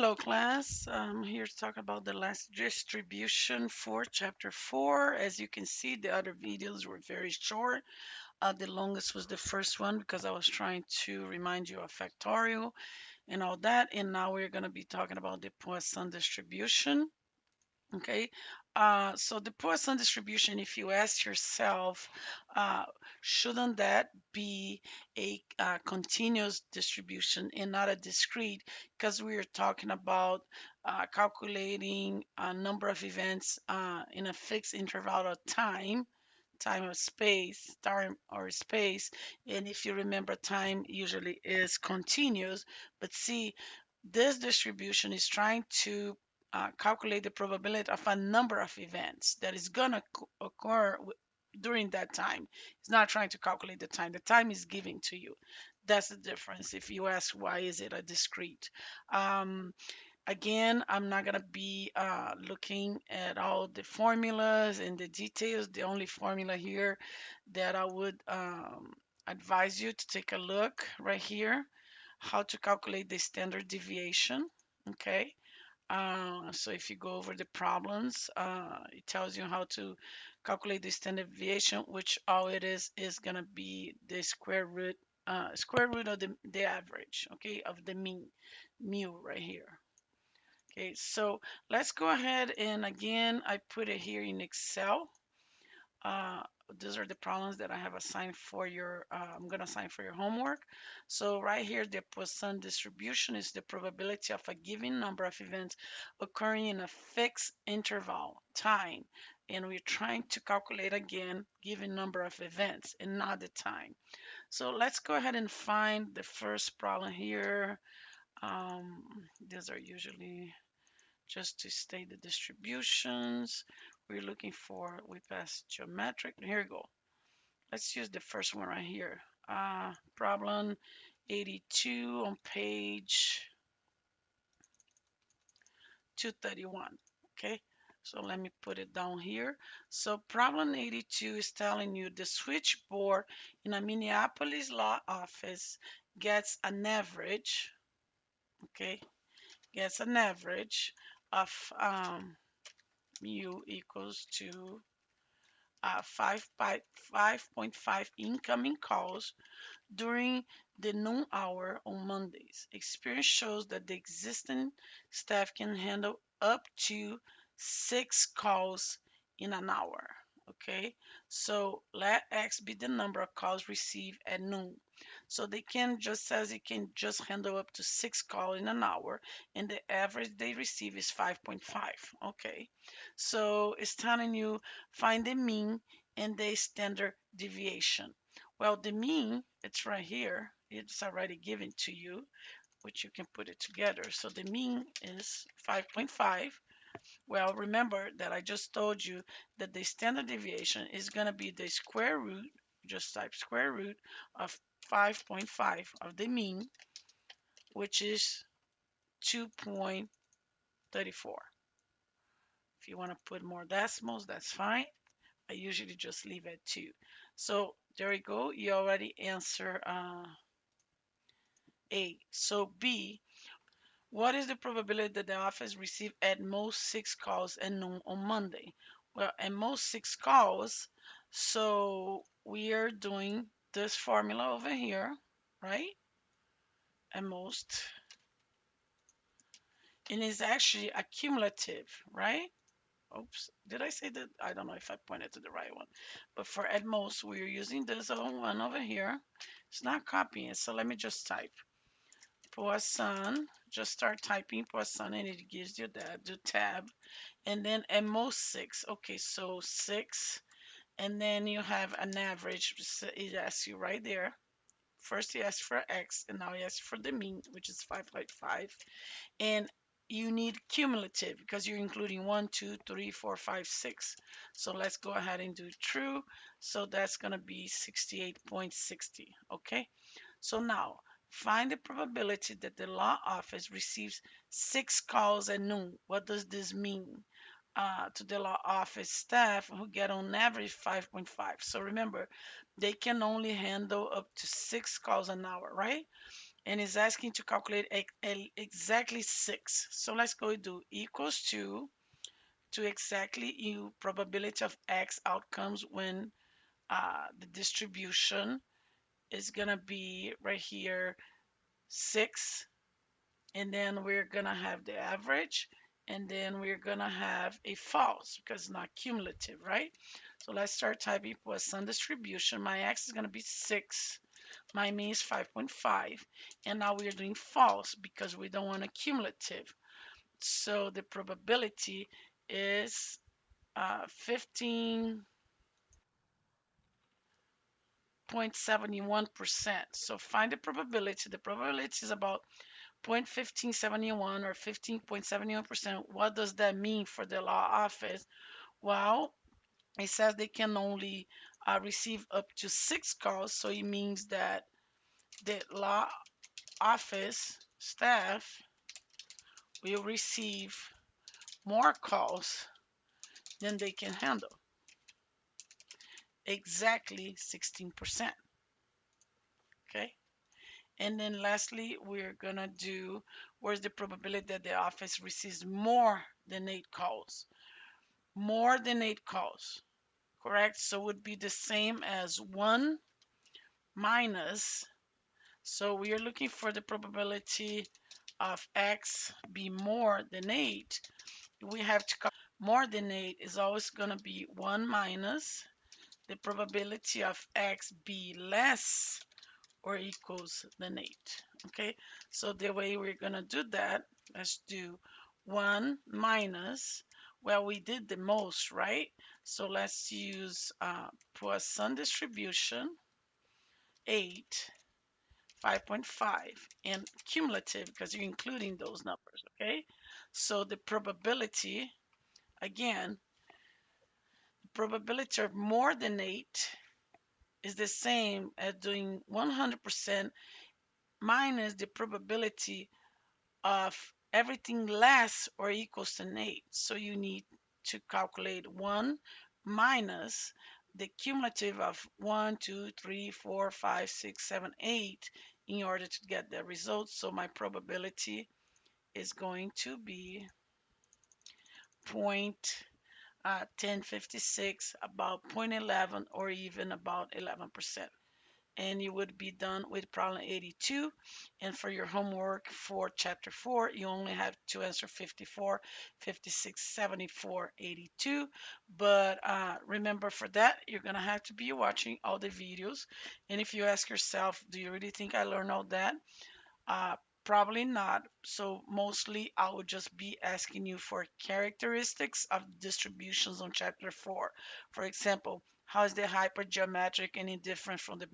Hello, class. I'm here to talk about the last distribution for chapter 4. As you can see, the other videos were very short. The longest was the first one because I was trying to remind you of factorial and all that. And now we're going to be talking about the Poisson distribution. Okay, so the Poisson distribution, if you ask yourself, uh, shouldn't that be a continuous distribution and not a discrete? Because we are talking about calculating a number of events in a fixed interval of time or space, time or space. And if you remember, time usually is continuous. But see, this distribution is trying to calculate the probability of a number of events that is going to occur during that time. It's not trying to calculate the time. The time is giving to you. That's the difference. If you ask why is it a discrete? Um, Again, I'm not going to be looking at all the formulas and the details. The only formula here that I would advise you to take a look right here, how to calculate the standard deviation. Okay. So if you go over the problems, it tells you how to calculate the standard deviation, which all it is going to be the square root of the average, okay, of the mean, mu right here. Okay, so let's go ahead and again, I put it here in Excel. Uh, these are the problems that I have assigned for your, I'm going to assign for your homework. So right here, the Poisson distribution is the probability of a given number of events occurring in a fixed interval, time. And we're trying to calculate again, given number of events and not the time. So let's go ahead and find the first problem here. Um, these are usually just to state the distributions. We're looking for, we pass geometric. Here we go. Let's use the first one right here. Problem 82 on page 231. Okay, so let me put it down here. So problem 82 is telling you the switchboard in a Minneapolis law office gets an average, okay, gets an average of mu equals to 5.5 incoming calls during the noon hour on Mondays. Experience shows that the existing staff can handle up to 6 calls in an hour. Okay, so let X be the number of calls received at noon. So they can just says it can just handle up to 6 calls in an hour, and the average they receive is 5.5. Okay, so it's telling you find the mean and the standard deviation. Well, the mean, it's right here. It's already given to you, which you can put it together. So the mean is 5.5. Well, remember that I just told you that the standard deviation is going to be the square root, just type square root of 5.5 of the mean, which is 2.34. If you want to put more decimals, that's fine. I usually just leave it 2. So there you go. You already answer A. So B, what is the probability that the office receive at most 6 calls at noon on Monday? Well, at most 6 calls, so we are doing this formula over here, right? At most, and it's actually accumulative, right? Oops, did I say that? I don't know if I pointed to the right one. But for at most, we're using this one over here. It's not copying it, so let me just type Poisson. Just start typing Poisson and it gives you that. Do tab. And then at most 6. Okay, so 6. And then you have an average. So it asks you right there. First he asks for X, and now he asks for the mean, which is 5.5. And you need cumulative because you're including 1, 2, 3, 4, 5, 6. So let's go ahead and do true. So that's going to be 68.60. Okay. So now find the probability that the law office receives 6 calls at noon. What does this mean? To the law office staff who get on average 5.5. So remember, they can only handle up to 6 calls an hour, right? and it's asking to calculate exactly 6. So let's go do equals to exactly you probability of X outcomes when the distribution is gonna be right here 6, and then we're gonna have the average, and then we're gonna have a false because it's not cumulative, right? So let's start typing Poisson distribution. My X is gonna be 6. My mean is 5.5. And now we are doing false because we don't want a cumulative. So the probability is 15.71%. So find the probability. The probability is about 0.1571 or 15.71%. What does that mean for the law office? Well, it says they can only receive up to 6 calls. So it means that the law office staff will receive more calls than they can handle, exactly 16%. Okay. And then lastly, we're gonna do where's the probability that the office receives more than 8 calls. More than 8 calls, correct? So it would be the same as 1 minus. So we are looking for the probability of X be more than 8. We have to more than 8 is always going to be 1 minus the probability of X be less or equals than 8. Okay, so the way we're going to do that, let's do 1 minus, well, we did the most, right? So let's use Poisson distribution, 8, 5.5, and cumulative because you're including those numbers, okay? So the probability, again, probability of more than 8 is the same as doing 100% minus the probability of everything less or equals to 8. So you need to calculate 1 minus the cumulative of 1, 2, 3, 4, 5, 6, 7, 8 in order to get the result. So my probability is going to be point 1056, about 0.11 or even about 11%. And you would be done with problem 82. And for your homework for chapter 4, you only have to answer 54, 56, 74, 82. But remember, for that, you're going to have to be watching all the videos. And if you ask yourself, do you really think I learned all that? Uh, Probably not. So mostly I would just be asking you for characteristics of distributions on chapter 4. For example, how is the hypergeometric any different from the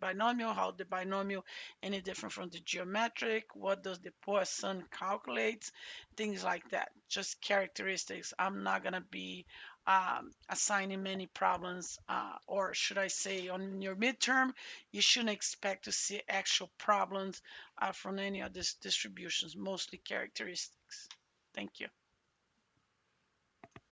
binomial? How the binomial any different from the geometric? What does the Poisson calculate? Things like that. Just characteristics. I'm not gonna be assigning many problems, or should I say, on your midterm, you shouldn't expect to see actual problems from any of these distributions, mostly characteristics. Thank you.